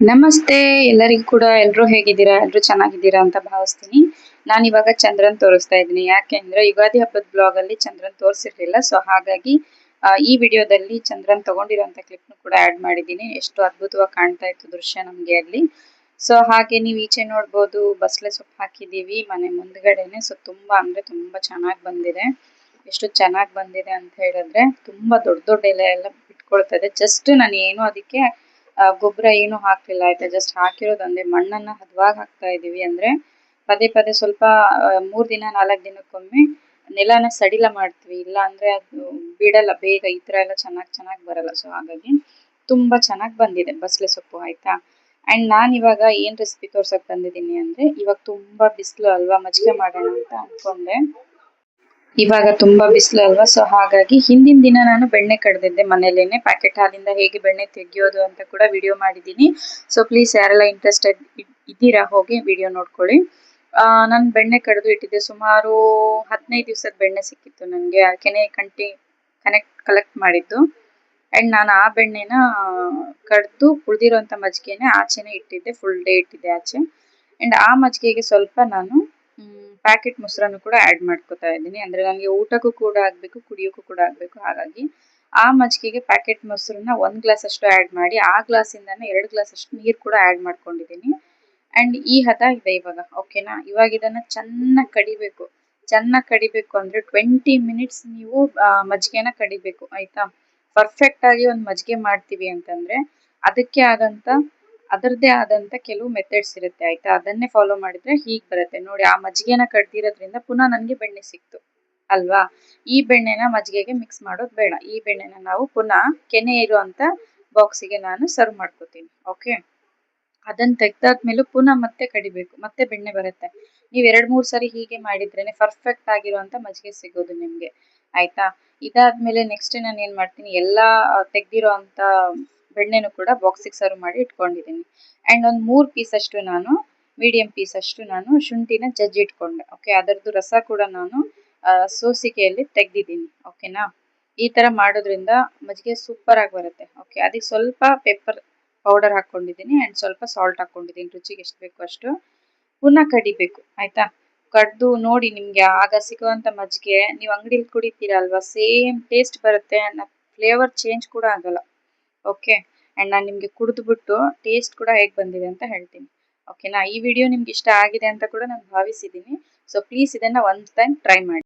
ನಮಸ್ತೆ ಎಲ್ಲರಿಗೂ ಕೂಡ ಎಲ್ಲರೂ ಹೇಗಿದ್ದೀರಾ? ಎಲ್ಲರೂ ಚೆನ್ನಾಗಿದ್ದೀರಾ ಅಂತ ಭಾವಿಸ್ತೀನಿ. ನಾನಿವಾಗ ಚಂದ್ರನ್ ತೋರಿಸ್ತಾ ಇದ್ದೀನಿ. ಯಾಕೆಂದ್ರೆ ಯುಗಾದಿ ಹಬ್ಬದ ಬ್ಲಾಗ್ ಅಲ್ಲಿ ಚಂದ್ರನ್ ತೋರಿಸಿರ್ಲಿಲ್ಲ. ಸೊ ಹಾಗಾಗಿ ಈ ವಿಡಿಯೋದಲ್ಲಿ ಚಂದ್ರನ್ ತಗೊಂಡಿರೋಂಥ ಕ್ಲಿಪ್ನು ಕೂಡ ಆಡ್ ಮಾಡಿದ್ದೀನಿ. ಎಷ್ಟು ಅದ್ಭುತವಾಗಿ ಕಾಣ್ತಾ ಇತ್ತು ದೃಶ್ಯ ನಮಗೆ ಅಲ್ಲಿ. ಸೊ ಹಾಗೆ ನೀವು ಈಚೆ ನೋಡ್ಬೋದು ಬಸಳೆ ಸೊಪ್ಪು ಹಾಕಿದೀವಿ ಮನೆ ಮುಂದ್ಗಡೆನೆ. ಸೊ ತುಂಬಾ ಅಂದ್ರೆ ತುಂಬಾ ಚೆನ್ನಾಗಿ ಬಂದಿದೆ. ಎಷ್ಟು ಚೆನ್ನಾಗಿ ಬಂದಿದೆ ಅಂತ ಹೇಳಿದ್ರೆ ತುಂಬಾ ದೊಡ್ಡ ದೊಡ್ಡ ಎಲೆ ಎಲ್ಲ ಬಿಟ್ಕೊಳ್ತದೆ. ಜಸ್ಟ್ ನಾನು ಏನು ಅದಕ್ಕೆ ಗೊಬ್ಬರ ಏನು ಹಾಕ್ಲಿಲ್ಲ ಆಯ್ತಾ. ಜಸ್ಟ್ ಹಾಕಿರೋದೊಂದೇ ಮಣ್ಣನ್ನ ಹದವಾಗಿ ಹಾಕ್ತಾ ಇದೀವಿ. ಅಂದ್ರೆ ಪದೇ ಪದೇ ಸ್ವಲ್ಪ 3 ದಿನ 4 ದಿನಕ್ಕೊಮ್ಮೆ ನೆಲನ ಸಡಿಲ ಮಾಡ್ತೀವಿ. ಇಲ್ಲ ಅಂದ್ರೆ ಅದು ಬಿಡಲ್ಲ ಬೇಗ ಈ ತರ ಎಲ್ಲ ಚೆನ್ನಾಗಿ ಬರಲ್ಲ. ಸೊ ಹಾಗಾಗಿ ತುಂಬಾ ಚೆನ್ನಾಗಿ ಬಂದಿದೆ ಬಸಳೆ ಸೊಪ್ಪು ಆಯ್ತಾ. ಅಂಡ್ ನಾನ್ ಇವಾಗ ಏನ್ ರೆಸಿಪಿ ತೋರ್ಸಕ್ ಬಂದಿದ್ದೀನಿ ಅಂದ್ರೆ ಇವಾಗ ತುಂಬಾ ಬಿಸಿಲು ಅಲ್ವಾ, ಮಜ್ಜಿಗೆ ಮಾಡೋಣ ಅಂತ ಅನ್ಕೊಂಡೆ. ಇವಾಗ ತುಂಬಾ ಬಿಸಿಲು ಅಲ್ವಾ. ಸೊ ಹಾಗಾಗಿ ಹಿಂದಿನ ದಿನ ನಾನು ಬೆಣ್ಣೆ ಕಡ್ದಿದ್ದೆ ಮನೇಲೇನೆ. ಪ್ಯಾಕೆಟ್ ಹಾಲಿಂದ ಹೇಗೆ ಬೆಣ್ಣೆ ತೆಗಿಯೋದು ಅಂತ ಕೂಡ ವಿಡಿಯೋ ಮಾಡಿದ್ದೀನಿ. ಸೊ ಪ್ಲೀಸ್ ಯಾರೆಲ್ಲ ಇಂಟ್ರೆಸ್ಟೆಡ್ ಇದ್ದೀರಾ ಹೋಗಿ ವಿಡಿಯೋ ನೋಡ್ಕೊಳ್ಳಿ. ನಾನು ಬೆಣ್ಣೆ ಕಡ್ದು ಇಟ್ಟಿದ್ದೆ. ಸುಮಾರು 15 ದಿವಸದ ಬೆಣ್ಣೆ ಸಿಕ್ಕಿತ್ತು ನನಗೆ. ಕೆನೆ ಕಲೆಕ್ಟ್ ಮಾಡಿದ್ದು. ಅಂಡ್ ನಾನು ಆ ಬೆಣ್ಣೆನ ಕಡ್ದು ಉಳಿದಿರೋಂಥ ಮಜ್ಜಿಗೆನೆ ಆಚೆನೆ ಇಟ್ಟಿದ್ದೆ. ಫುಲ್ ಡೇ ಇಟ್ಟಿದ್ದೆ ಆಚೆ. ಅಂಡ್ ಆ ಮಜ್ಜಿಗೆಗೆ ಸ್ವಲ್ಪ ನಾನು ಪ್ಯಾಕೆಟ್ ಮೊಸರನ್ನು ಕೂಡ ಆಡ್ ಮಾಡ್ಕೊತಾ ಇದ್ದೀನಿ. ಅಂದ್ರೆ ನನಗೆ ಊಟಕ್ಕೂ ಕೂಡ ಆಗ್ಬೇಕು, ಕುಡಿಯೋಕ್ಕೂ ಕೂಡ ಆಗ್ಬೇಕು. ಹಾಗಾಗಿ ಆ ಮಜ್ಜಿಗೆಗೆ ಪ್ಯಾಕೆಟ್ ಮೊಸರನ್ನ 1 ಗ್ಲಾಸ್ ಅಷ್ಟು ಆಡ್ ಮಾಡಿ ಆ ಗ್ಲಾಸಿಂದಾನೆ 2 ಗ್ಲಾಸ್ ಅಷ್ಟು ನೀರು ಕೂಡ ಆಡ್ ಮಾಡ್ಕೊಂಡಿದ್ದೀನಿ. ಅಂಡ್ ಈ ಹದ ಇದೆ ಇವಾಗ. ಓಕೆನಾ. ಇವಾಗ ಇದನ್ನ ಚೆನ್ನಾಗಿ ಕಡಿಬೇಕು. ಚೆನ್ನಾಗಿ ಕಡಿಬೇಕು ಅಂದ್ರೆ 20 ಮಿನಿಟ್ಸ್ ನೀವು ಮಜ್ಜಿಗೆನ ಕಡಿಬೇಕು ಆಯ್ತಾ. ಪರ್ಫೆಕ್ಟ್ ಆಗಿ ಒಂದು ಮಜ್ಜಿಗೆ ಮಾಡ್ತೀವಿ ಅಂತಂದ್ರೆ ಅದಕ್ಕೆ ಅದರದ್ದೇ ಆದಂತ ಕೆಲವು ಮೆಥಡ್ಸ್ ಇರುತ್ತೆ ಆಯ್ತಾ. ಅದನ್ನೇ ಫಾಲೋ ಮಾಡಿದ್ರೆ ಹೀಗ್ ಬರುತ್ತೆ ನೋಡಿ. ಆ ಮಜ್ಜಿಗೆನ ಕಡ್ದಿರೋದ್ರಿಂದ ಪುನಃ ನನಗೆ ಬೆಣ್ಣೆ ಸಿಕ್ತು ಅಲ್ವಾ. ಈ ಬೆಣ್ಣೆನ ಮಜ್ಜಿಗೆಗೆ ಮಿಕ್ಸ್ ಮಾಡೋದು ಬೇಡ. ಈ ಬೆಣ್ಣೆನ ನಾವು ಪುನಃ ಕೆನೆ ಇರುವಂತ ಬಾಕ್ಸಿಗೆ ನಾನು ಸರ್ವ್ ಮಾಡ್ಕೋತೀನಿ. ಓಕೆ. ಅದನ್ನ ತೆಗ್ದಾದ್ಮೇಲೆ ಪುನಃ ಮತ್ತೆ ಕಡಿಬೇಕು. ಮತ್ತೆ ಬೆಣ್ಣೆ ಬರುತ್ತೆ. ನೀವು 2-3 ಸರಿ ಹೀಗೆ ಮಾಡಿದ್ರೇನೆ ಪರ್ಫೆಕ್ಟ್ ಆಗಿರುವಂತ ಮಜ್ಜಿಗೆ ಸಿಗೋದು ನಿಮ್ಗೆ ಆಯ್ತಾ. ಇದಾದ್ಮೇಲೆ ನೆಕ್ಸ್ಟ್ ನಾನು ಏನ್ ಮಾಡ್ತೀನಿ, ಎಲ್ಲಾ ತೆಗ್ದಿರೋ ಅಂತ ಬೆಣ್ಣೆನು ಕೂಡ ಬಾಕ್ಸಿಗೆ ಸರ್ವ್ ಮಾಡಿ ಇಟ್ಕೊಂಡಿದ್ದೀನಿ. ಅಂಡ್ ಒಂದು 3 ಪೀಸ್ ಅಷ್ಟು ನಾನು ಮೀಡಿಯಂ ಪೀಸ್ ಅಷ್ಟು ನಾನು ಶುಂಠಿನ ಜಜ್ಜಿ ಇಟ್ಕೊಂಡೆ. ಓಕೆ. ಅದರದ್ದು ರಸ ಕೂಡ ನಾನು ಸೋಸಿಗೆಯಲ್ಲಿ ತೆಗ್ದಿದ್ದೀನಿ. ಓಕೆನಾ. ಈ ತರ ಮಾಡೋದ್ರಿಂದ ಮಜ್ಜಿಗೆ ಸೂಪರ್ ಆಗಿ ಬರುತ್ತೆ. ಓಕೆ. ಅದಕ್ಕೆ ಸ್ವಲ್ಪ ಪೆಪ್ಪರ್ ಪೌಡರ್ ಹಾಕೊಂಡಿದ್ದೀನಿ ಅಂಡ್ ಸ್ವಲ್ಪ ಸಾಲ್ಟ್ ಹಾಕೊಂಡಿದ್ದೀನಿ ರುಚಿಗೆ ಎಷ್ಟು ಬೇಕು ಅಷ್ಟು. ಪುನಃ ಕಡಿಬೇಕು ಆಯ್ತಾ. ಕಡ್ದು ನೋಡಿ ನಿಮ್ಗೆ ಆಗ ಸಿಗುವಂತ ಮಜ್ಜಿಗೆ ನೀವು ಅಂಗಡಿಲಿ ಕುಡಿತೀರಾ ಅಲ್ವಾ, ಸೇಮ್ ಟೇಸ್ಟ್ ಬರುತ್ತೆ. ಫ್ಲೇವರ್ ಚೇಂಜ್ ಕೂಡ ಆಗಲ್ಲ. ಓಕೆ. ಅಂಡ್ ನಾನು ನಿಮ್ಗೆ ಕುಡಿದ್ಬಿಟ್ಟು ಟೇಸ್ಟ್ ಕೂಡ ಹೇಗೆ ಬಂದಿದೆ ಅಂತ ಹೇಳ್ತೀನಿ. ಓಕೆನಾ. ಈ ವಿಡಿಯೋ ನಿಮ್ಗೆ ಇಷ್ಟ ಆಗಿದೆ ಅಂತ ಕೂಡ ನಾನು ಭಾವಿಸಿದ್ದೀನಿ. ಸೊ ಪ್ಲೀಸ್ ಇದನ್ನ 1 ಟೈಮ್ ಟ್ರೈ ಮಾಡಿ.